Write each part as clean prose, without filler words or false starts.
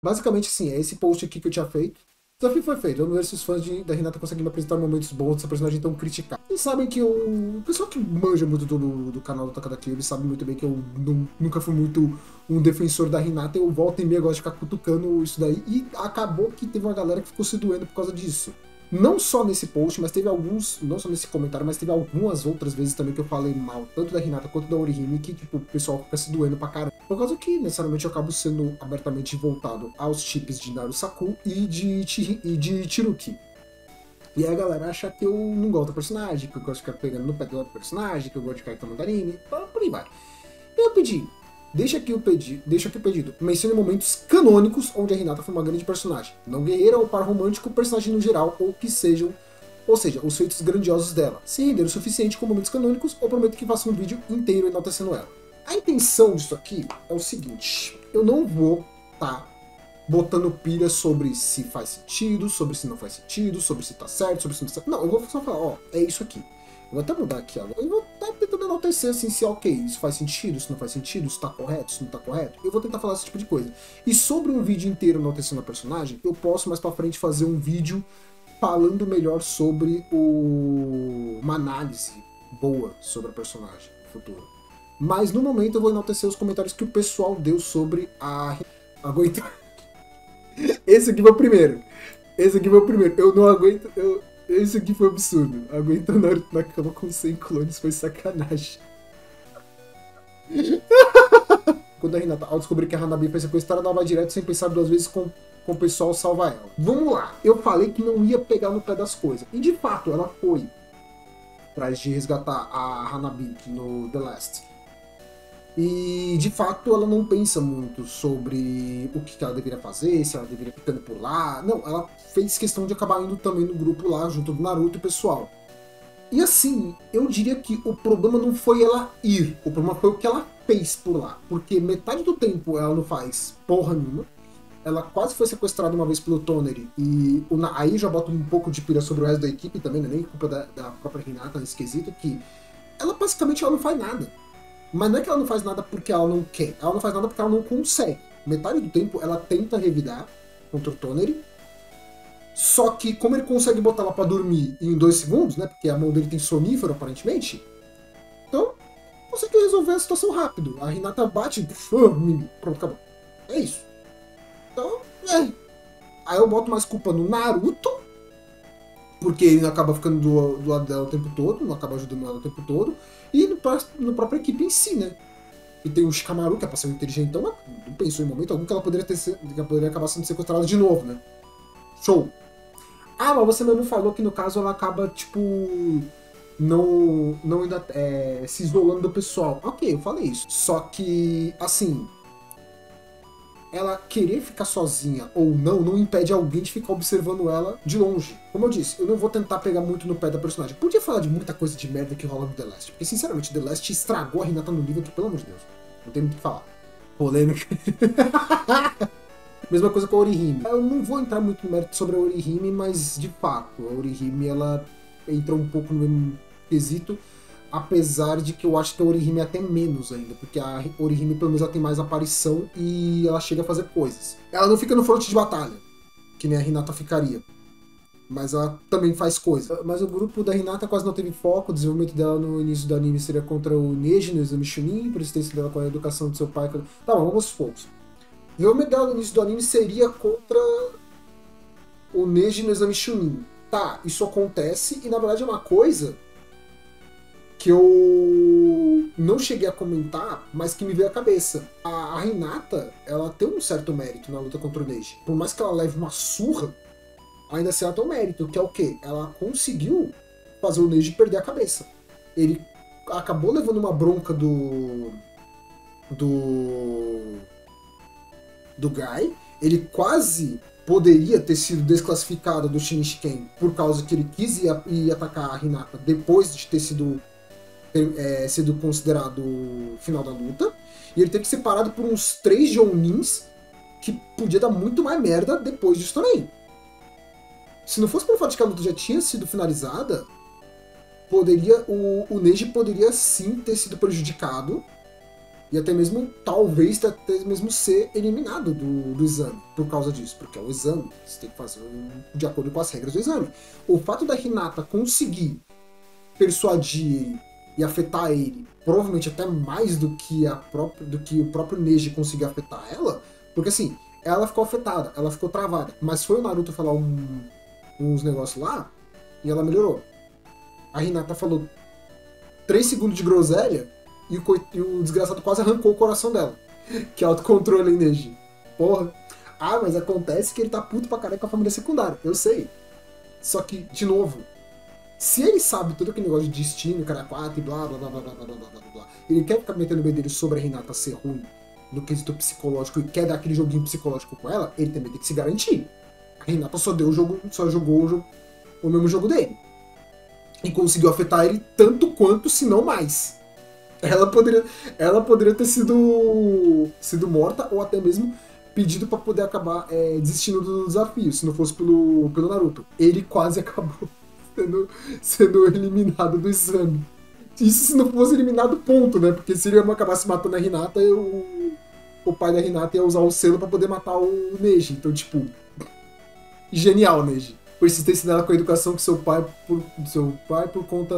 Basicamente, sim, é esse post aqui que eu tinha feito. O desafio foi feito. Vamos ver se os fãs da Renata conseguem me apresentar momentos bons dessa personagem tão criticada. Eles sabem que o pessoal que manja muito do canal do Takada Kill, eles sabem muito bem que eu nunca fui muito um defensor da Renata. Eu volto e meia gosto de ficar cutucando isso daí. E acabou que teve uma galera que ficou se doendo por causa disso. Não só nesse post, mas teve alguns, não só nesse comentário, mas teve algumas outras vezes também que eu falei mal, tanto da Hinata quanto da Orihime, que tipo, o pessoal fica se doendo pra caramba. Por causa que, necessariamente, eu acabo sendo abertamente voltado aos chips de Narusaku e de Chiruki. E aí a galera acha que eu não gosto do personagem, que eu gosto de ficar pegando no pé do outro personagem, que eu gosto de ficar tomando anime, por aí vai. Eu pedi, deixa aqui o pedido. Mencione momentos canônicos onde a Hinata foi uma grande personagem. Não guerreira ou par romântico, personagem no geral, ou que sejam, ou seja, os feitos grandiosos dela. Se render o suficiente com momentos canônicos, eu prometo que faça um vídeo inteiro enaltecendo ela. A intenção disso aqui é o seguinte, eu não vou botando pilha sobre se faz sentido, sobre se não faz sentido, sobre se tá certo, sobre se não tá certo. Não, eu vou só falar, ó, é isso aqui. Eu vou até mudar aqui agora. Eu vou estar tentando enaltecer assim, se ok, isso faz sentido, isso não faz sentido, isso tá correto, isso não tá correto. Eu vou tentar falar esse tipo de coisa. E sobre um vídeo inteiro enaltecendo a personagem, eu posso mais pra frente fazer um vídeo falando melhor sobre uma análise boa sobre a personagem no futuro. Mas no momento eu vou enaltecer os comentários que o pessoal deu sobre a... Aguenta. Esse aqui foi o primeiro. Esse aqui foi o primeiro. Eu não aguento... Esse aqui foi absurdo. Aguentando Naruto na cama com 100 clones foi sacanagem. Quando a Hinata, ao descobrir que a Hanabi foi sequestrada, ela vai direto sem pensar duas vezes com o pessoal salvar ela. Vamos lá. Eu falei que não ia pegar no pé das coisas. E de fato, ela foi atrás de resgatar a Hanabi no The Last. E de fato ela não pensa muito sobre o que ela deveria fazer, se ela deveria ficando por lá. Não, ela fez questão de acabar indo também no grupo lá, junto do Naruto e o pessoal. E assim, eu diria que o problema não foi ela ir, o problema foi o que ela fez por lá. Porque metade do tempo ela não faz porra nenhuma. Ela quase foi sequestrada uma vez pelo Toneri. E aí já bota um pouco de pira sobre o resto da equipe também, não é nem culpa da própria Hinata nesse quesito, que ela basicamente ela não faz nada. Mas não é que ela não faz nada porque ela não quer, ela não faz nada porque ela não consegue. Metade do tempo ela tenta revidar contra o Toneri, só que como ele consegue botar ela pra dormir em 2 segundos, né, porque a mão dele tem sonífero aparentemente, então consegue resolver a situação rápido. A Hinata bate, pronto, acabou. É isso. Então, aí eu boto mais culpa no Naruto, porque ele acaba ficando do lado dela o tempo todo, não acaba ajudando ela o tempo todo, e no própria equipe em si, né? E tem o Shikamaru, que é pra ser um inteligentão, mas não pensou em momento algum que ela poderia acabar sendo sequestrada de novo, né? Show! Ah, mas você mesmo falou que no caso ela acaba, tipo, não ainda se isolando do pessoal. Ok, eu falei isso. Só que, assim, ela querer ficar sozinha ou não impede alguém de ficar observando ela de longe. Como eu disse, eu não vou tentar pegar muito no pé da personagem. Podia falar de muita coisa de merda que rola no The Last, porque sinceramente The Last estragou a Hinata no nível que, pelo amor de Deus, não tem muito o que falar. Polêmica. Mesma coisa com a Orihime. Eu não vou entrar muito no mérito sobre a Orihime, mas de fato, a Orihime ela entra um pouco no mesmo quesito, apesar de que eu acho que a Orihime é até menos ainda, porque a Orihime pelo menos ela tem mais aparição e ela chega a fazer coisas. Ela não fica no fronte de batalha, que nem a Hinata ficaria, mas ela também faz coisa. Mas o grupo da Hinata quase não teve foco, o desenvolvimento dela no início do anime seria contra o Neji no exame Chunin, por existência dela com a educação do seu pai. Tá, mas vamos aos poucos. O desenvolvimento dela no início do anime seria contra o Neji no exame Chunin. Tá, isso acontece e na verdade é uma coisa que eu não cheguei a comentar, mas que me veio à cabeça. A Hinata, ela tem um certo mérito na luta contra o Neji. Por mais que ela leve uma surra, ainda assim ela tem um mérito, que é o quê? Ela conseguiu fazer o Neji perder a cabeça. Ele acabou levando uma bronca do Guy, ele quase poderia ter sido desclassificado do Shinshiken por causa que ele quis ir atacar a Hinata depois de ter sido considerado o final da luta, e ele teve que ser parado por uns 3 Jounins que podia dar muito mais merda depois disso também. Se não fosse pelo fato de que a luta já tinha sido finalizada, o Neji poderia sim ter sido prejudicado E até mesmo, talvez, até mesmo ser eliminado do exame por causa disso. Porque é o exame, você tem que fazer de acordo com as regras do exame. O fato da Hinata conseguir persuadir ele e afetar ele, provavelmente até mais do que o próprio Neji conseguiu afetar ela, porque assim, ela ficou afetada, ela ficou travada, mas foi o Naruto falar uns negócios lá e ela melhorou. A Hinata falou 3 segundos de groselha e o desgraçado quase arrancou o coração dela. Que é autocontrole, hein, Neji? Porra. Ah, mas acontece que ele tá puto pra caralho com a família secundária. Eu sei. Só que, de novo, se ele sabe todo aquele negócio de destino, cara 4 e blá blá blá blá blá blá blá blá blá, ele quer ficar metendo o meio dele sobre a Hinata ser ruim no quesito psicológico e quer dar aquele joguinho psicológico com ela, ele também tem que se garantir. A Hinata só jogou o mesmo jogo dele. E conseguiu afetar ele tanto quanto, se não mais. Ela poderia ter sido morta ou até mesmo pedido para poder acabar desistindo do desafio, se não fosse pelo Naruto. Ele quase acabou sendo eliminado do exame. Isso se não fosse eliminado, ponto, né? Porque se ele acabasse matando a Hinata, o pai da Hinata ia usar o selo para poder matar o Neji. Então, tipo, genial, Neji. Persistência dela com a educação que seu pai, por conta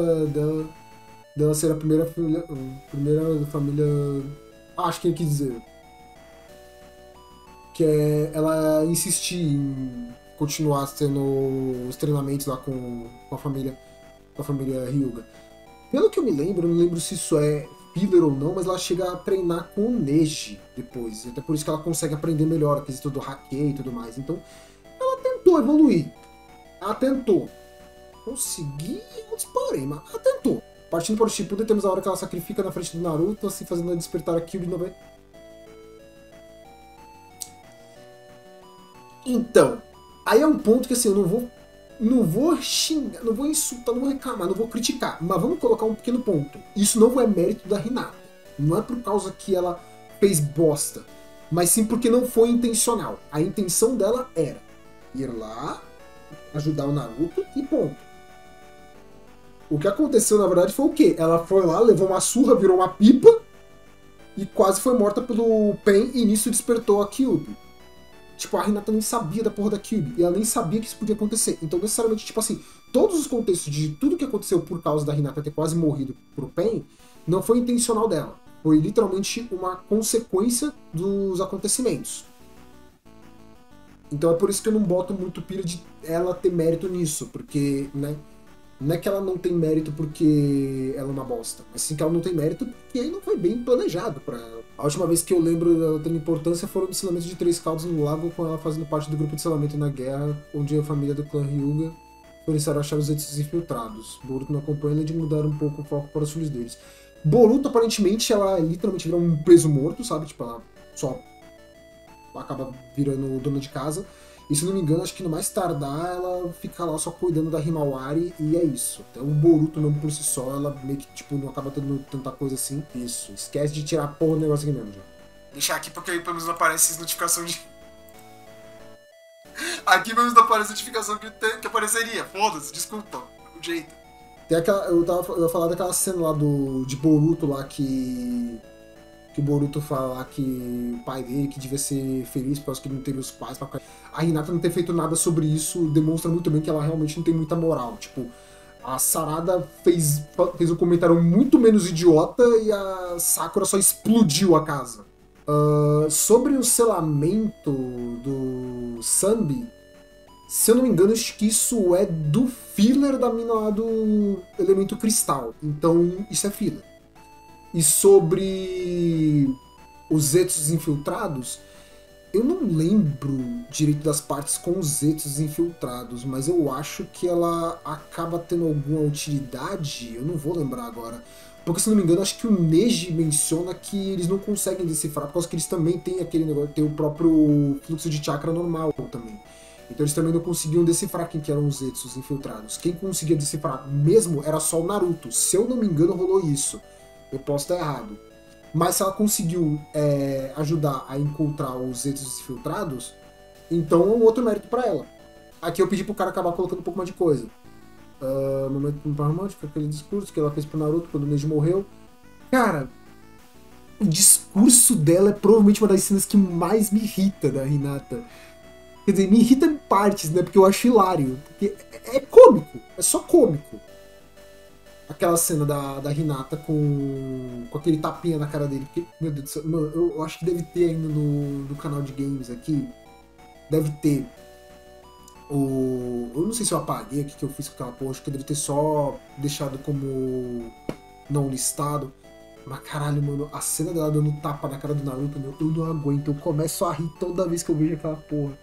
dela ser a primeira família. Acho que ele quis dizer. Que é ela insistir em continuar tendo os treinamentos lá com a família Hyuga. Pelo que eu me lembro, eu não lembro se isso é filler ou não, mas ela chega a treinar com o Neji depois. Até por isso que ela consegue aprender melhor a quesito do hake e tudo mais. Então, ela tentou evoluir. Ela tentou. Conseguir, eu disparei, mas ela tentou. Partindo para o Shippuden, temos a hora que ela sacrifica na frente do Naruto, assim, fazendo ela despertar a Kyuubi no... Então, aí é um ponto que assim, eu não vou xingar, não vou insultar, não vou reclamar, não vou criticar, mas vamos colocar um pequeno ponto. Isso não é mérito da Hinata. Não é por causa que ela fez bosta, mas sim porque não foi intencional. A intenção dela era ir lá, ajudar o Naruto e ponto. O que aconteceu, na verdade, foi o quê? Ela foi lá, levou uma surra, virou uma pipa e quase foi morta pelo Pen e nisso despertou a Kyuubi. Tipo, a Hinata nem sabia da porra da Kyuubi e ela nem sabia que isso podia acontecer. Então, necessariamente, tipo assim, todos os contextos de tudo que aconteceu por causa da Hinata ter quase morrido pro Pen não foi intencional dela. Foi literalmente uma consequência dos acontecimentos. Então é por isso que eu não boto muito pilha de ela ter mérito nisso, porque, né? Não é que ela não tem mérito porque ela é uma bosta, mas sim que ela não tem mérito porque não foi bem planejado pra ela. A última vez que eu lembro dela tendo importância foram os selamentos de Três Caldas no lago, com ela fazendo parte do grupo de selamento na guerra, onde a família do clã Hyuga forneceram a achar os entes infiltrados. Boruto não acompanha além de mudar um pouco o foco para os filhos deles. Boruto, aparentemente, ela literalmente virou um peso morto, sabe? Tipo, ela só acaba virando dona de casa. E se não me engano, acho que no mais tardar ela fica lá só cuidando da Himawari e é isso. Até o Boruto mesmo por si só, ela meio que tipo, não acaba tendo tanta coisa assim. Isso, esquece de tirar a porra do negócio aqui mesmo já. Deixar aqui porque aí pelo menos não aparece as notificações de... Aqui pelo menos não aparece a notificação que apareceria. Foda-se, desculpa, o jeito. Tem aquela, eu ia falar daquela cena lá de Boruto lá que o Boruto fala que o pai dele que devia ser feliz por causa que ele não teve os pais pra... A Hinata não ter feito nada sobre isso demonstra muito bem que ela realmente não tem muita moral. Tipo, a Sarada fez um comentário muito menos idiota e a Sakura só explodiu a casa. Sobre o selamento do Sanbi, se eu não me engano, acho que isso é do filler da mina lá do elemento cristal. Então, isso é filler. E sobre os Zetsus infiltrados, eu não lembro direito das partes com os Zetsus infiltrados, mas eu acho que ela acaba tendo alguma utilidade, eu não vou lembrar agora. Porque, se não me engano, acho que o Neji menciona que eles não conseguem decifrar, por causa que eles também têm aquele negócio, tem o próprio fluxo de chakra normal também. Então eles também não conseguiam decifrar quem que eram os Zetsus infiltrados. Quem conseguia decifrar mesmo era só o Naruto. Se eu não me engano, rolou isso. Eu posso estar errado. Mas se ela conseguiu ajudar a encontrar os Zetsus infiltrados, então é um outro mérito pra ela. Aqui eu pedi pro cara acabar colocando um pouco mais de coisa. Momento romântico, aquele discurso que ela fez pro Naruto quando o Neji morreu. Cara, o discurso dela é provavelmente uma das cenas que mais me irrita da Hinata. Quer dizer, me irrita em partes, né? Porque eu acho hilário. Porque é cômico, é só cômico. Aquela cena da Hinata com aquele tapinha na cara dele. Porque, meu Deus do céu, eu acho que deve ter ainda no canal de games aqui. Deve ter o. Eu não sei se eu apaguei aqui que eu fiz com aquela porra, acho que deve ter só deixado como não listado. Mas caralho, mano, a cena dela dando tapa na cara do Naruto, meu, eu não aguento. Eu começo a rir toda vez que eu vejo aquela porra.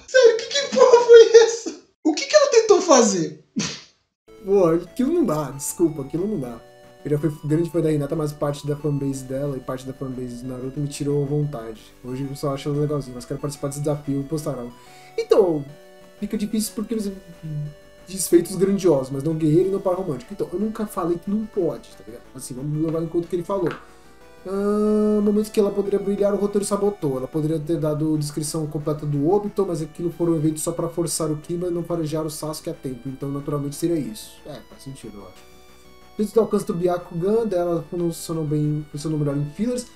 Sério, que porra foi essa? O que ela tentou fazer? Pô, aquilo não dá, desculpa, aquilo não dá. Eu já fui grande fã da Hinata, mas parte da fanbase dela e parte da fanbase do Naruto me tirou a vontade. Hoje eu só acho ela legalzinho, mas quero participar desse desafio e postarão. Então, fica difícil porque eles desfeitos grandiosos, mas não guerreiro e não par romântico. Então, eu nunca falei que não pode, tá ligado? Assim, vamos levar em conta o que ele falou. Momentos que ela poderia brilhar, o roteiro sabotou. Ela poderia ter dado descrição completa do Obito, mas aquilo foram eventos só pra forçar o clima e não farejar o Sasuke a tempo. Então, naturalmente, seria isso. Faz sentido, eu acho. Dentro do alcance do Byakugan, dela funcionou melhor em fillers.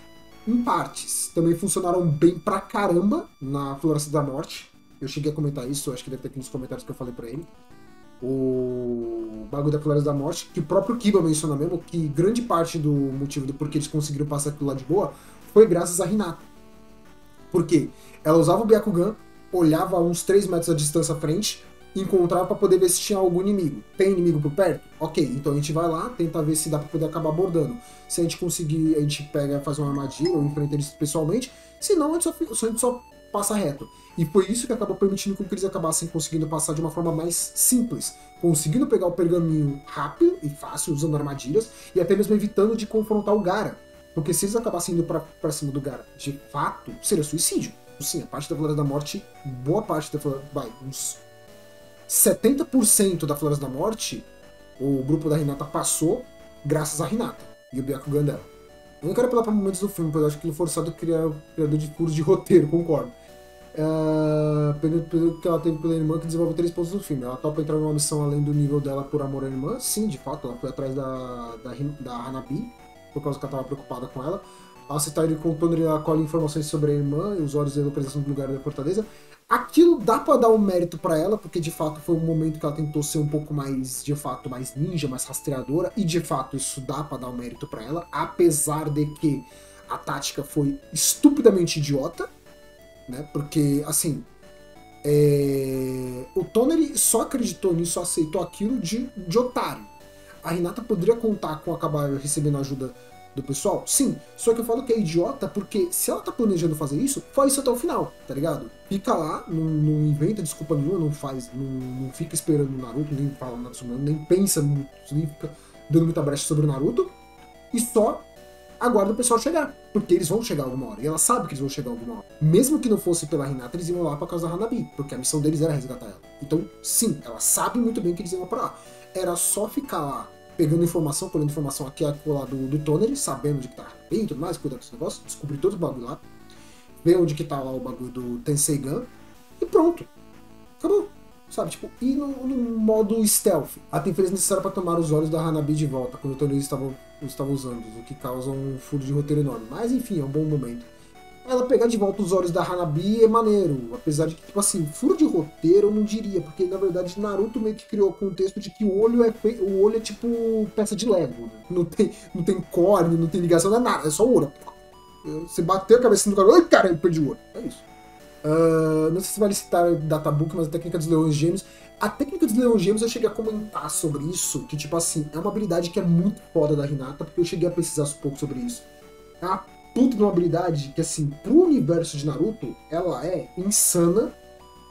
Em partes, também funcionaram bem pra caramba na Floresta da Morte. Eu cheguei a comentar isso, acho que deve ter aqui nos comentários que eu falei pra ele. O bagulho da Floresta da Morte, que o próprio Kiba menciona mesmo, que grande parte do motivo do porquê eles conseguiram passar aquilo lá de boa foi graças a Hinata. Por quê? Ela usava o Byakugan, olhava a uns 3 metros a distância à frente, encontrava pra poder ver se tinha algum inimigo. Tem inimigo por perto? Ok, então a gente vai lá, tenta ver se dá pra poder acabar abordando. Se a gente conseguir, a gente pega, faz uma armadilha ou enfrenta eles pessoalmente, senão a gente só passa reto. E foi isso que acabou permitindo que eles acabassem conseguindo passar de uma forma mais simples, conseguindo pegar o pergaminho rápido e fácil, usando armadilhas, e até mesmo evitando de confrontar o Gaara. Porque se eles acabassem indo pra cima do Gaara, de fato, seria suicídio. Sim, a parte da Floresta da Morte, boa parte da Floresta, uns 70% da Floresta da Morte, o grupo da Hinata passou graças a Hinata e o Byakugan dela. Eu não quero apelar para momentos do filme, porque eu acho que ele forçado a criar criador de furos de roteiro, concordo. Pelo que ela teve pela irmã, que desenvolve 3 pontos do filme. Ela topa entrar numa missão além do nível dela por amor à irmã. Sim, de fato, ela foi atrás da Hanabi, por causa que ela estava preocupada com ela. Ao citar ele com o Toner, ela colhe informações sobre a irmã e os olhos e a localização do lugar da fortaleza. Aquilo dá pra dar um mérito pra ela, porque de fato foi um momento que ela tentou ser um pouco mais, de fato, mais ninja, mais rastreadora, e de fato isso dá pra dar um mérito pra ela, apesar de que a tática foi estupidamente idiota, né? Porque, assim, o Toner só acreditou nisso, só aceitou aquilo de otário. A Hinata poderia contar com acabar recebendo ajuda do pessoal? Sim, só que eu falo que é idiota porque se ela tá planejando fazer isso, faz isso até o final, tá ligado? Fica lá, não inventa desculpa nenhuma, não fica esperando o Naruto, nem fala nada sobre o Naruto, nem pensa muito, nem fica dando muita brecha sobre o Naruto, e só aguarda o pessoal chegar, porque eles vão chegar alguma hora, e ela sabe que eles vão chegar alguma hora. Mesmo que não fosse pela Hinata, eles iam lá por causa da Hanabi, porque a missão deles era resgatar ela. Então, sim, ela sabe muito bem que eles iam pra lá. Era só ficar lá pegando informação, colhendo informação aqui e lá do Toner, sabendo de que tá bem e tudo mais, cuidar desse negócio, descobrir todo o bagulho lá, ver onde que tá lá o bagulho do Tenseigan, e pronto. Acabou. Sabe, tipo, e no modo stealth. A temperança necessária para tomar os olhos da Hanabi de volta, quando o Toner estava usando, o que causa um furo de roteiro enorme. Mas enfim, é um bom momento. Ela pegar de volta os olhos da Hanabi é maneiro, apesar de que, tipo assim, furo de roteiro eu não diria, porque na verdade Naruto meio que criou o contexto de que o olho é tipo peça de Lego, né? Não tem córnea, não tem ligação, não é nada, é só o olho. Você bateu a cabeça no cara, ai cara, ele perdeu o olho. É isso. Não sei se vale citar Databook, mas a técnica dos Leões Gêmeos. A técnica dos Leões Gêmeos eu cheguei a comentar sobre isso, que tipo assim, é uma habilidade que é muito foda da Hinata, porque eu cheguei a pesquisar um pouco sobre isso. É uma puta de uma habilidade que, assim, pro universo de Naruto, ela é insana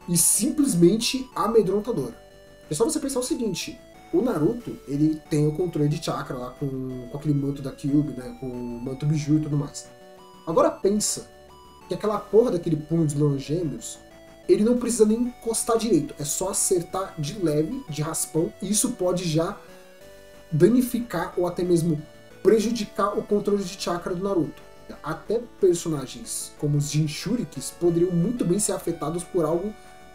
e simplesmente amedrontadora. É só você pensar o seguinte, o Naruto, ele tem o controle de chakra lá com aquele manto da Kyuubi, né, com o manto Biju e tudo mais. Agora pensa que aquela porra daquele punho dos Leões Gêmeos, ele não precisa nem encostar direito, é só acertar de leve, de raspão, e isso pode já danificar ou até mesmo prejudicar o controle de chakra do Naruto. até personagens como os Jinchurikis poderiam muito bem ser afetados por algo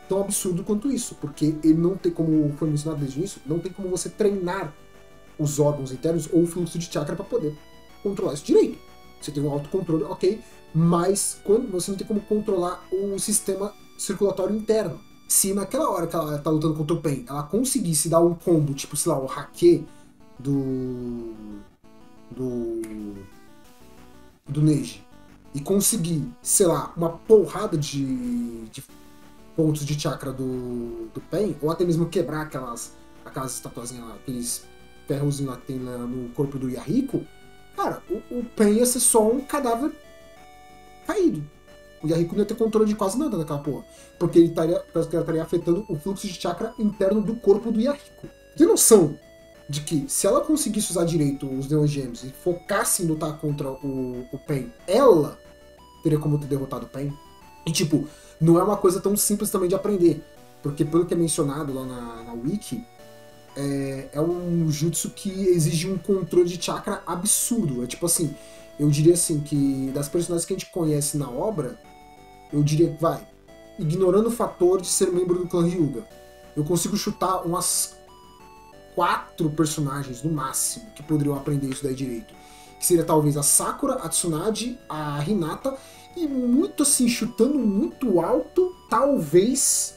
tão absurdo quanto isso, porque ele não tem, como foi mencionado desde o início, não tem como você treinar os órgãos internos ou o fluxo de chakra para poder controlar isso direito. Você tem um autocontrole, ok, mas quando você não tem como controlar o sistema circulatório interno. Se naquela hora que ela tá lutando contra o Pain, ela conseguisse dar um combo, tipo, sei lá, o hake do Neji, e conseguir, sei lá, uma porrada de pontos de chakra do Pain, ou até mesmo quebrar aquelas estatuazinhas lá, aqueles ferrozinhos lá que tem no corpo do Yahiko, cara, o Pain ia ser só um cadáver caído. O Yahiko não ia ter controle de quase nada daquela porra, porque ele estaria afetando o fluxo de chakra interno do corpo do Yahiko. Tem noção de que se ela conseguisse usar direito os Neon Gems e focasse em lutar contra o Pain, ela teria como ter derrotado o Pain? E tipo, não é uma coisa tão simples também de aprender, porque pelo que é mencionado lá na Wiki, é um jutsu que exige um controle de chakra absurdo. É tipo assim, eu diria assim que das personagens que a gente conhece na obra, eu diria que ignorando o fator de ser membro do clã Hyuga, eu consigo chutar umas 4 personagens no máximo que poderiam aprender isso daí direito. Que seria talvez a Sakura, a Tsunade, a Hinata e muito assim, chutando muito alto, talvez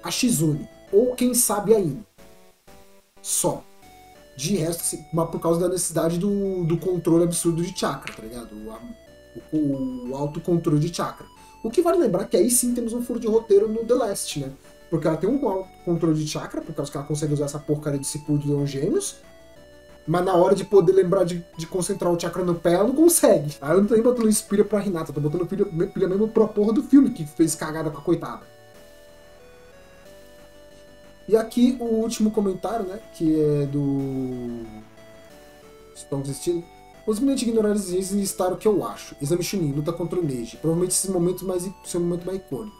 a Shizune. Ou quem sabe a Ino. Só. De resto, assim, mas por causa da necessidade do controle absurdo de chakra, tá ligado? O autocontrole de chakra. O que vale lembrar que aí sim temos um furo de roteiro no The Last, né? Porque ela tem um controle de chakra, por causa que ela consegue usar essa porcaria de Cipur de Leão Gêmeos, mas na hora de poder lembrar de concentrar o chakra no pé, ela não consegue. Aí eu não tô nem botando Inspira pra Hinata, tô botando pilha mesmo pra porra do filme, que fez cagada com a coitada. E aqui o último comentário, né, que é do Estão Desistindo. Os meninos ignoraram as exigências e listaram o que eu acho. Exame Chunin, luta contra o Neji. Provavelmente esse momento seu momento mais icônico.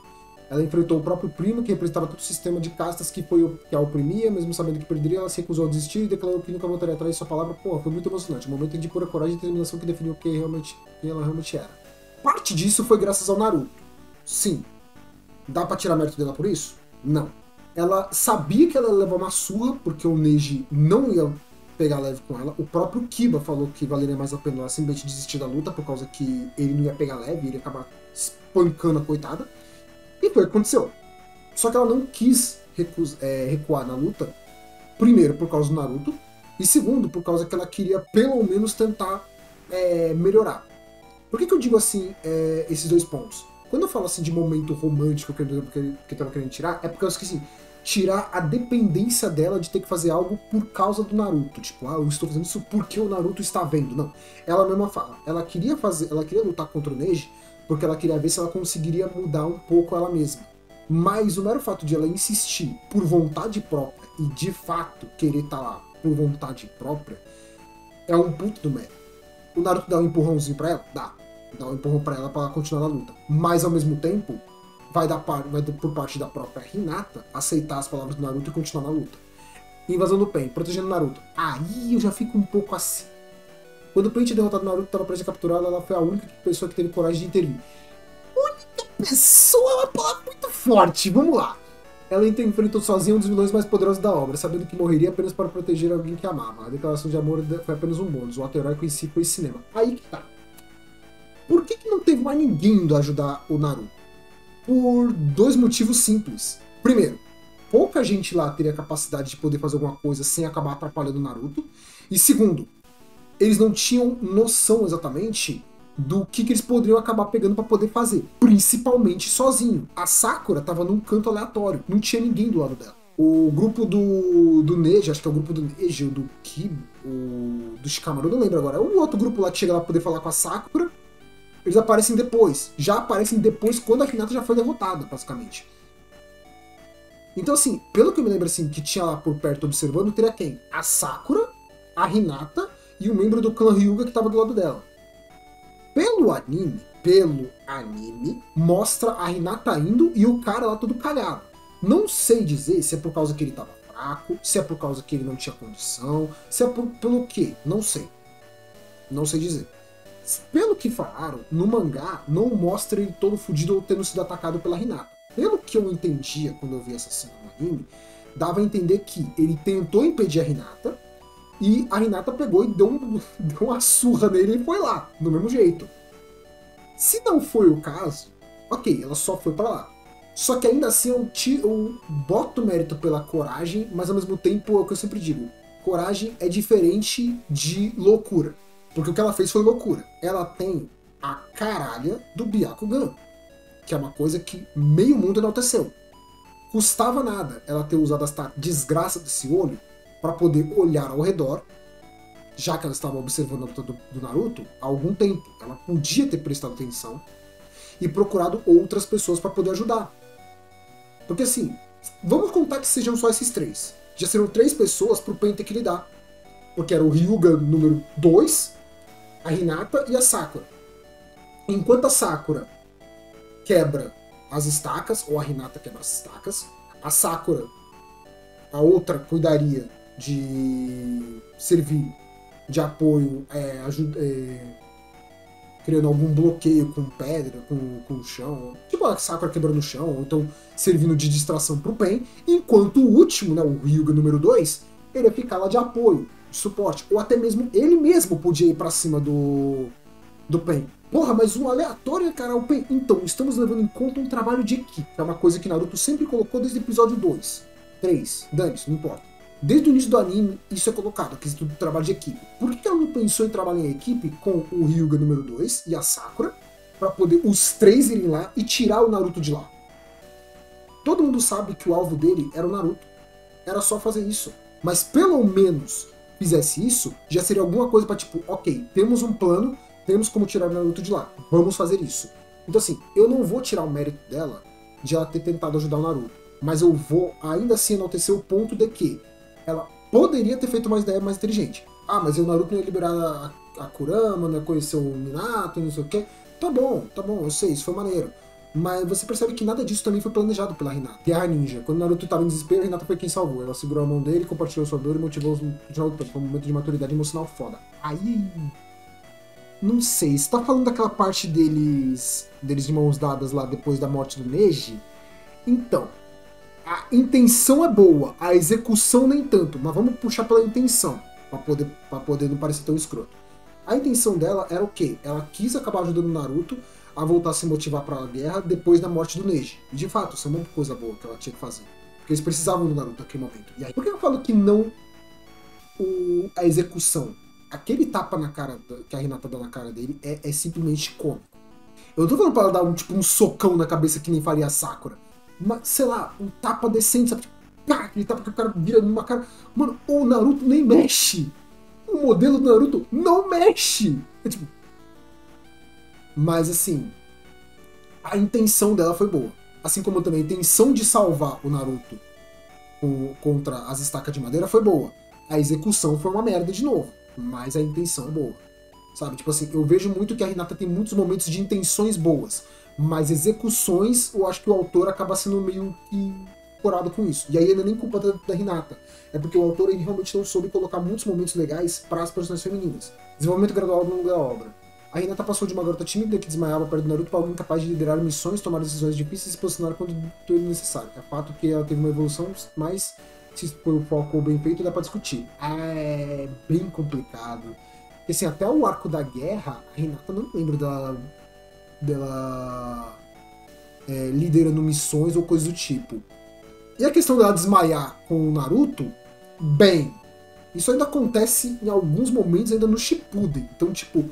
Ela enfrentou o próprio primo, que representava todo o sistema de castas que a oprimia, mesmo sabendo que perderia, ela se recusou a desistir e declarou que nunca voltaria atrás de sua palavra. Pô, foi muito emocionante. Um momento de pura coragem e determinação que definiu quem ela realmente era. Parte disso foi graças ao Naruto. Sim. Dá pra tirar mérito dela por isso? Não. Ela sabia que ela ia levar uma surra, porque o Neji não ia pegar leve com ela. O próprio Kiba falou que valeria mais a pena ela simplesmente desistir da luta, por causa que ele não ia pegar leve, ele ia acabar espancando a coitada. E foi o que aconteceu. Só que ela não quis recuar na luta, primeiro por causa do Naruto, e segundo por causa que ela queria pelo menos tentar melhorar. Por que eu digo assim esses dois pontos? Quando eu falo assim de momento romântico que eu tava querendo tirar, é porque eu esqueci. Tirar a dependência dela de ter que fazer algo por causa do Naruto. Tipo, eu estou fazendo isso porque o Naruto está vendo. Não. Ela mesma fala. Ela queria lutar contra o Neji porque ela queria ver se ela conseguiria mudar um pouco ela mesma. Mas o mero fato de ela insistir por vontade própria e de fato querer estar lá por vontade própria é um ponto do mérito. O Naruto dá um empurrãozinho pra ela? Dá um empurrão pra ela continuar na luta. Mas ao mesmo tempo, vai por parte da própria Hinata aceitar as palavras do Naruto e continuar na luta. Invasão do Pain, protegendo o Naruto. Aí eu já fico um pouco assim. Quando o Pain tinha derrotado o Naruto, estava prestes a capturá-lo, ela foi a única pessoa que teve coragem de intervir. Única pessoa é uma palavra muito forte, vamos lá. Ela enfrentou sozinha um dos vilões mais poderosos da obra, sabendo que morreria apenas para proteger alguém que amava. A declaração de amor foi apenas um bônus, o ato heróico em si foi cinema. Aí que tá. Por que não teve mais ninguém indo ajudar o Naruto? Por 2 motivos simples. Primeiro, pouca gente lá teria capacidade de poder fazer alguma coisa sem acabar atrapalhando o Naruto. E segundo, eles não tinham noção exatamente do que eles poderiam acabar pegando pra poder fazer. Principalmente sozinho. A Sakura tava num canto aleatório. Não tinha ninguém do lado dela. O grupo do Neji, acho que é o grupo do Neji, ou do Kiba, do Shikamaru, eu não lembro agora. É um outro grupo lá que chega lá pra poder falar com a Sakura. Eles aparecem depois. Já aparecem depois quando a Hinata já foi derrotada, basicamente. Então, assim, pelo que eu me lembro, assim, que tinha lá por perto observando, teria quem? A Sakura, a Hinata e o membro do clã Hyuga que tava do lado dela. Pelo anime, mostra a Hinata indo e o cara lá todo cagado. Não sei dizer se é por causa que ele tava fraco, se é por causa que ele não tinha condição, se é pelo quê? Não sei. Não sei dizer. Pelo que falaram, no mangá não mostra ele todo fudido ou tendo sido atacado pela Hinata. Pelo que eu entendia quando eu vi essa cena no anime, dava a entender que ele tentou impedir a Hinata e a Hinata pegou e deu uma surra nele e foi lá, do mesmo jeito. Se não foi o caso, ok, ela só foi pra lá. Só que ainda assim eu boto mérito pela coragem, mas ao mesmo tempo é o que eu sempre digo, coragem é diferente de loucura. Porque o que ela fez foi loucura. Ela tem a caralha do Byakugan, que é uma coisa que meio mundo enalteceu. Custava nada ela ter usado esta desgraça desse olho para poder olhar ao redor, já que ela estava observando a luta do Naruto há algum tempo. Ela podia ter prestado atenção e procurado outras pessoas para poder ajudar. Porque assim, vamos contar que sejam só esses três. Já serão 3 pessoas pro Pain ter que lidar. Porque era o Hyuga número 2, a Hinata e a Sakura. Enquanto a Sakura quebra as estacas, ou a Hinata quebra as estacas, a Sakura, a outra, cuidaria de servir de apoio, criando algum bloqueio com pedra, com o chão, tipo a Sakura quebrando o chão, ou então servindo de distração pro Pain, enquanto o último, né, o Hyuga número 2, ele ia ficar lá de apoio, de suporte, ou até mesmo ele mesmo podia ir pra cima do Pain. Porra, mas um aleatório encarar o Pain. Então, estamos levando em conta um trabalho de equipe, que é uma coisa que Naruto sempre colocou desde o episódio 2, 3, dane-se, não importa. Desde o início do anime, isso é colocado, aqui do trabalho de equipe. Por que ela não pensou em trabalhar em equipe com o Hyuga número 2 e a Sakura, para poder os 3 irem lá e tirar o Naruto de lá? Todo mundo sabe que o alvo dele era o Naruto. Era só fazer isso. Mas pelo menos fizesse isso, já seria alguma coisa para tipo, ok, temos um plano, temos como tirar o Naruto de lá, vamos fazer isso. Então assim, eu não vou tirar o mérito dela de ela ter tentado ajudar o Naruto, mas eu vou ainda assim enaltecer o ponto de que ela poderia ter feito uma ideia mais inteligente. Ah, mas o Naruto não ia liberar a Kurama, não ia conhecer o Minato, não sei o quê. Tá bom, eu sei, isso foi maneiro. Mas você percebe que nada disso também foi planejado pela Hinata. Guerra Ninja. Quando o Naruto estava em desespero, a Hinata foi quem salvou. Ela segurou a mão dele, compartilhou sua dor e motivou os continuar lutando. Foi um momento de maturidade emocional foda. Aí... não sei, você tá falando daquela parte deles de mãos dadas lá depois da morte do Neji? Então, a intenção é boa, a execução nem tanto, mas vamos puxar pela intenção, pra poder não parecer tão escroto. A intenção dela era o quê? Ela quis acabar ajudando o Naruto a voltar a se motivar para a guerra depois da morte do Neji. E de fato, isso é uma coisa boa que ela tinha que fazer. Porque eles precisavam do Naruto naquele momento. E aí, por que eu falo que não a execução? Aquele tapa na cara que a Hinata dá na cara dele é simplesmente cômico. Eu não tô falando pra ela dar um socão na cabeça que nem faria a Sakura. Mas, sei lá, um tapa decente, sabe? Pá, aquele tapa que o cara vira numa cara. Mano, o Naruto nem mexe. O modelo do Naruto não mexe. É tipo... mas assim, a intenção dela foi boa. Assim como também a intenção de salvar o Naruto contra as estacas de madeira foi boa. A execução foi uma merda de novo. Mas a intenção é boa. Sabe? Tipo assim, eu vejo muito que a Hinata tem muitos momentos de intenções boas. Mas execuções, eu acho que o autor acaba sendo meio que corado com isso. E aí não é nem culpa da Hinata. É porque o autor ele realmente não soube colocar muitos momentos legais para as personagens femininas. Desenvolvimento gradual ao longo da obra. A Hinata passou de uma garota tímida que desmaiava perto do Naruto para alguém capaz de liderar missões, tomar decisões difíceis e se posicionar quando tudo necessário. É fato que ela teve uma evolução, mas se for o foco bem feito, dá pra discutir. É bem complicado. Porque assim, até o arco da guerra, a Hinata não lembra dela liderando missões ou coisas do tipo. E a questão dela desmaiar com o Naruto, bem, isso ainda acontece em alguns momentos ainda no Shippuden. Então, tipo,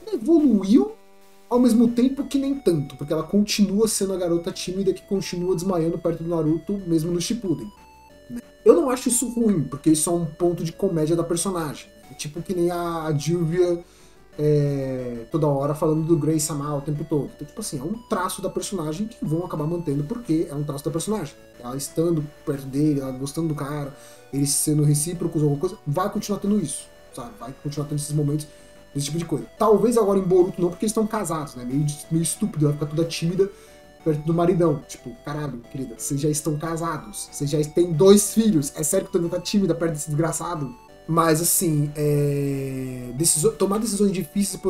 ela evoluiu ao mesmo tempo que nem tanto, porque ela continua sendo a garota tímida que continua desmaiando perto do Naruto, mesmo no Shippuden. Eu não acho isso ruim, porque isso é um ponto de comédia da personagem. É tipo que nem a Júlia toda hora falando do Grey Sama o tempo todo. Então, tipo assim, é um traço da personagem que vão acabar mantendo porque é um traço da personagem. Ela estando perto dele, ela gostando do cara, eles sendo recíprocos ou alguma coisa, vai continuar tendo isso, sabe? Vai continuar tendo esses momentos, esse tipo de coisa. Talvez agora em Boruto não, porque eles estão casados, né? Meio estúpido, ela fica toda tímida perto do maridão. Tipo, caralho, querida, vocês já estão casados, vocês já têm 2 filhos. É sério que tu ainda tá tímida perto desse desgraçado? Mas, assim, tomar decisões difíceis,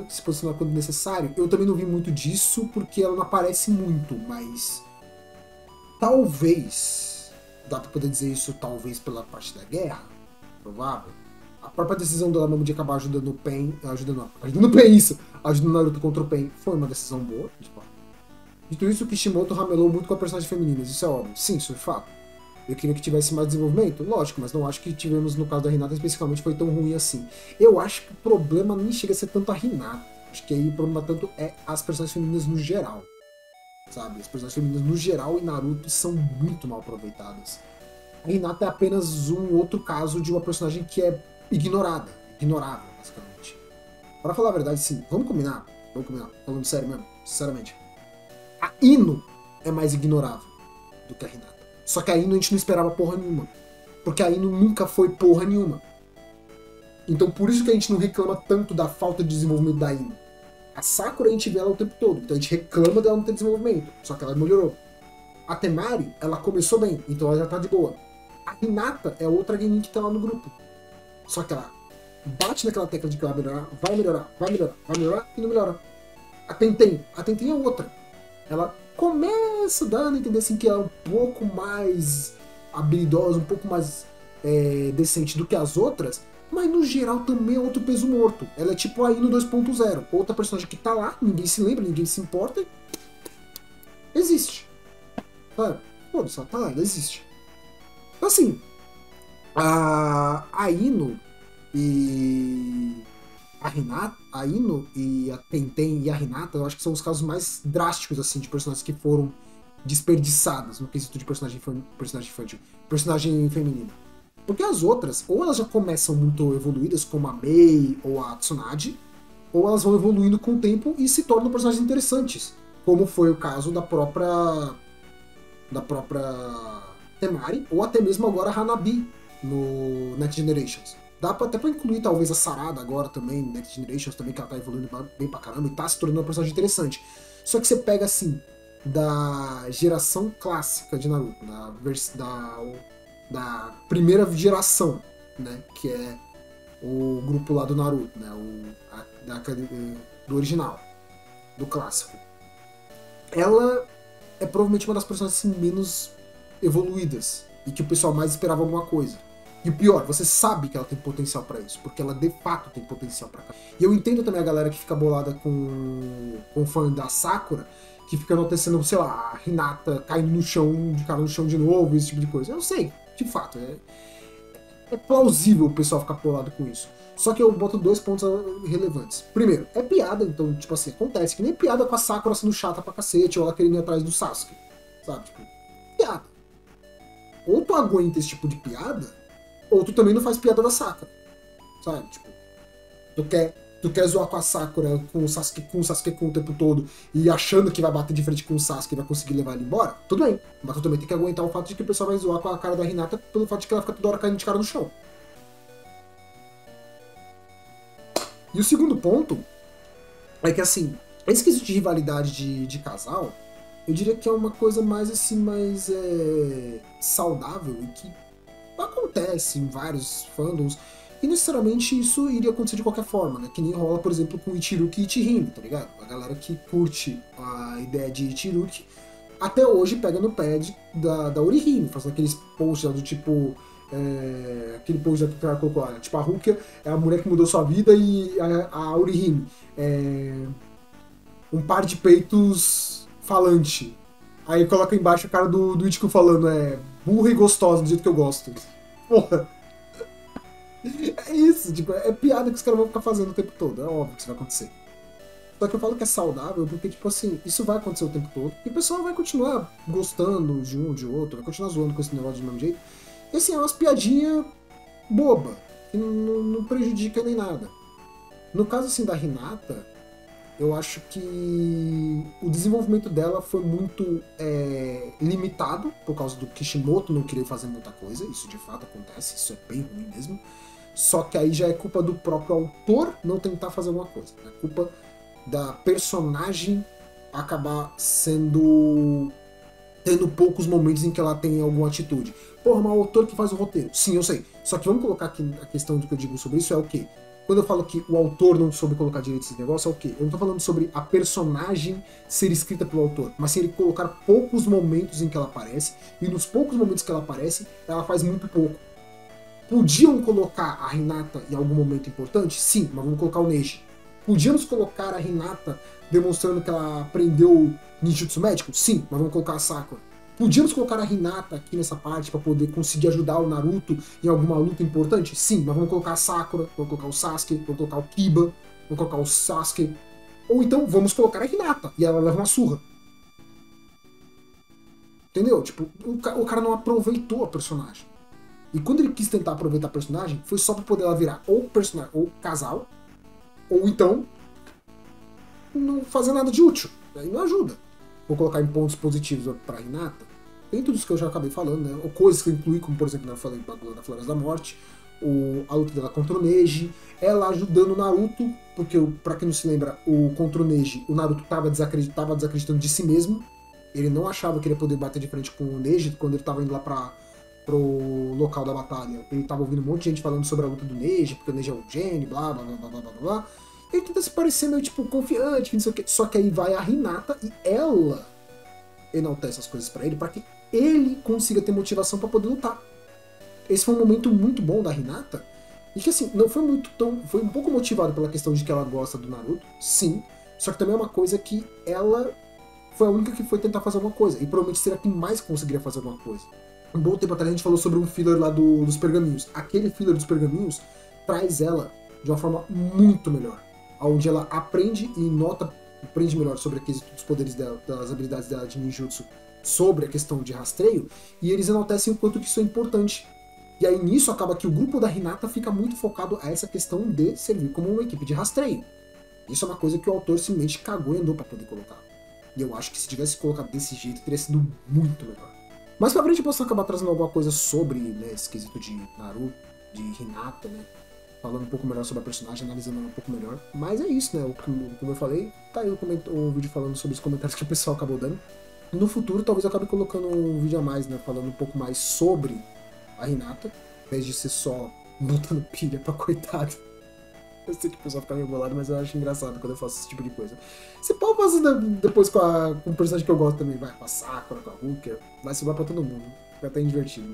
se posicionar quando necessário, eu também não vi muito disso, porque ela não aparece muito, mas talvez, dá pra poder dizer isso talvez pela parte da guerra, provável. A própria decisão dela mesmo de acabar ajudando o Pain, ajudando o Pain, isso, ajudando o Naruto contra o Pain, foi uma decisão boa, de fato. Dito isso, o Kishimoto ramelou muito com a personagem feminina, isso é óbvio. Sim, isso é fato. Eu queria que tivesse mais desenvolvimento? Lógico, mas não acho que tivemos no caso da Hinata especificamente foi tão ruim assim. Eu acho que o problema nem chega a ser tanto a Hinata. Acho que aí o problema tanto é as personagens femininas no geral. Sabe? As personagens femininas no geral em Naruto são muito mal aproveitadas. A Hinata é apenas um outro caso de uma personagem que é ignorada. Ignorável, basicamente. Pra falar a verdade, sim. Vamos combinar. Falando sério mesmo. Sinceramente. A Ino é mais ignorável do que a Hinata. Só que a Ino a gente não esperava porra nenhuma. Porque a Ino nunca foi porra nenhuma. Então por isso que a gente não reclama tanto da falta de desenvolvimento da Ino. A Sakura a gente vê ela o tempo todo. Então a gente reclama dela não ter desenvolvimento. Só que ela melhorou. A Temari, ela começou bem. Então ela já tá de boa. A Hinata é outra Genin que tá lá no grupo. Só que ela bate naquela tecla de que ela vai melhorar e não melhora. A Tenten é outra. Ela começa dando a entender assim, que ela é um pouco mais habilidosa, um pouco mais decente do que as outras, mas no geral também é outro peso morto. Ela é tipo a Ino 2.0, outra personagem que tá lá, ninguém se lembra, ninguém se importa. Existe. Sabe? Pô, só tá lá, ela existe. Então, assim, a Ino e a Ino e a Tenten e a Hinata, eu acho que são os casos mais drásticos, assim, de personagens que foram desperdiçadas no quesito de personagem infantil, personagem feminina. Porque as outras, ou elas já começam muito evoluídas, como a Mei ou a Tsunade, ou elas vão evoluindo com o tempo e se tornam personagens interessantes, como foi o caso da própria Temari, ou até mesmo agora a Hanabi no Next Generations. Dá até pra incluir talvez a Sarada agora também, Next Generations também, que ela tá evoluindo bem pra caramba e tá se tornando uma personagem interessante. Só que você pega assim, da geração clássica de Naruto, da primeira geração, né? Que é o grupo lá do Naruto, né? Do original, do clássico. Ela é provavelmente uma das personagens assim, menos evoluídas e que o pessoal mais esperava alguma coisa. E o pior, você sabe que ela tem potencial pra isso, porque ela de fato tem potencial pra cá. E eu entendo também a galera que fica bolada com o fã da Sakura, que fica enaltecendo, sei lá, a Hinata caindo no chão, de cara no chão de novo, esse tipo de coisa. Eu sei, de fato, é plausível o pessoal ficar bolado com isso. Só que eu boto dois pontos relevantes. Primeiro, é piada, então, tipo assim, acontece que nem piada com a Sakura sendo chata pra cacete, ou ela querendo ir atrás do Sasuke, sabe? Tipo, piada. Ou tu aguenta esse tipo de piada, ou tu também não faz piada da Sakura, sabe? Tipo, tu quer zoar com a Sakura, com o Sasuke Kun o tempo todo, e achando que vai bater de frente com o Sasuke e vai conseguir levar ele embora, tudo bem. Mas tu também tem que aguentar o fato de que o pessoal vai zoar com a cara da Hinata pelo fato de que ela fica toda hora caindo de cara no chão. E o segundo ponto é que, assim, esse quesito de rivalidade de casal, eu diria que é uma coisa mais, assim, mais saudável e que acontece em vários fandoms, e necessariamente isso iria acontecer de qualquer forma, né? Que nem rola, por exemplo, com Ichiruki e Ichihime, tá ligado? A galera que curte a ideia de Ichiruki até hoje pega no pé da Orihime, fazendo aqueles posts do tipo. Aquele post que o cara colocou lá, tipo, a Rukia é a mulher que mudou sua vida e a Orihime um par de peitos falante. Aí coloca embaixo a cara do Ichigo falando, burra e gostosa, do jeito que eu gosto. Porra. É isso, tipo, é piada que os caras vão ficar fazendo o tempo todo. É óbvio que isso vai acontecer. Só que eu falo que é saudável porque, tipo assim, isso vai acontecer o tempo todo. E o pessoal vai continuar gostando de um ou de outro, vai continuar zoando com esse negócio do mesmo jeito. E assim, é umas piadinhas boba, que não prejudica nem nada. No caso, assim, da Hinata, eu acho que o desenvolvimento dela foi muito limitado por causa do Kishimoto não querer fazer muita coisa. Isso de fato acontece, isso é bem ruim mesmo. Só que aí já é culpa do próprio autor não tentar fazer alguma coisa. É culpa da personagem acabar tendo poucos momentos em que ela tem alguma atitude. Porra, mas o autor que faz o roteiro. Sim, eu sei. Só que vamos colocar aqui a questão do que eu digo sobre isso é o quê? Quando eu falo que o autor não soube colocar direito esse negócio, é o quê? Eu não tô falando sobre a personagem ser escrita pelo autor, mas sim ele colocar poucos momentos em que ela aparece, e nos poucos momentos que ela aparece, ela faz muito pouco. Podiam colocar a Hinata em algum momento importante? Sim, mas vamos colocar o Neji. Podíamos colocar a Hinata demonstrando que ela aprendeu ninjutsu médico? Sim, mas vamos colocar a Sakura. Podíamos colocar a Hinata aqui nessa parte para poder conseguir ajudar o Naruto em alguma luta importante? Sim, mas vamos colocar a Sakura, vamos colocar o Sasuke, vamos colocar o Kiba, vamos colocar o Sasuke. Ou então vamos colocar a Hinata e ela leva uma surra. Entendeu? Tipo, o cara não aproveitou a personagem. E quando ele quis tentar aproveitar a personagem, foi só pra poder ela virar ou personagem, ou casal, ou então não fazer nada de útil. Aí não ajuda. Vou colocar em pontos positivos pra Hinata. Tem tudo isso que eu já acabei falando, né? Ou coisas que eu incluí, como por exemplo, eu falei da Floresta da Morte, a luta dela contra o Neji, ela ajudando o Naruto, porque, pra quem não se lembra, contra o Neji, o Naruto tava desacreditando de si mesmo. Ele não achava que ele ia poder bater de frente com o Neji quando ele tava indo lá pro local da batalha. Ele tava ouvindo um monte de gente falando sobre a luta do Neji, porque o Neji é um gênio, blá blá blá blá blá blá blá. Ele tenta se parecer meio tipo confiante, não sei o que. Só que aí vai a Hinata e ela enaltece as coisas pra ele, para que ele consiga ter motivação para poder lutar. Esse foi um momento muito bom da Hinata, e que assim, não foi muito tão. Foi um pouco motivado pela questão de que ela gosta do Naruto, sim, só que também é uma coisa que ela foi a única que foi tentar fazer alguma coisa, e provavelmente seria quem mais conseguiria fazer alguma coisa. Um bom tempo atrás a gente falou sobre um filler lá dos pergaminhos. Aquele filler dos pergaminhos traz ela de uma forma muito melhor, onde ela aprende melhor sobre os poderes dela, das habilidades dela de ninjutsu, sobre a questão de rastreio, e eles enaltecem o quanto que isso é importante. E aí nisso acaba que o grupo da Hinata fica muito focado a essa questão de servir como uma equipe de rastreio. Isso é uma coisa que o autor simplesmente cagou e andou pra poder colocar. E eu acho que se tivesse colocado desse jeito, teria sido muito melhor. Mais pra frente eu posso acabar trazendo alguma coisa sobre, né, esse quesito de Naruto, de Hinata, né? Falando um pouco melhor sobre a personagem, analisando um pouco melhor. Mas é isso, né? Como eu falei, tá aí o vídeo falando sobre os comentários que o pessoal acabou dando. No futuro, talvez eu acabe colocando um vídeo a mais, né? Falando um pouco mais sobre a Hinata, ao invés de ser só botando pilha pra coitado. Eu sei que o pessoal fica meio bolado, mas eu acho engraçado quando eu faço esse tipo de coisa. Você pode fazer depois com um personagem que eu gosto também, vai com a Sakura, com a Rukia, vai sobrar pra todo mundo. Fica até divertido.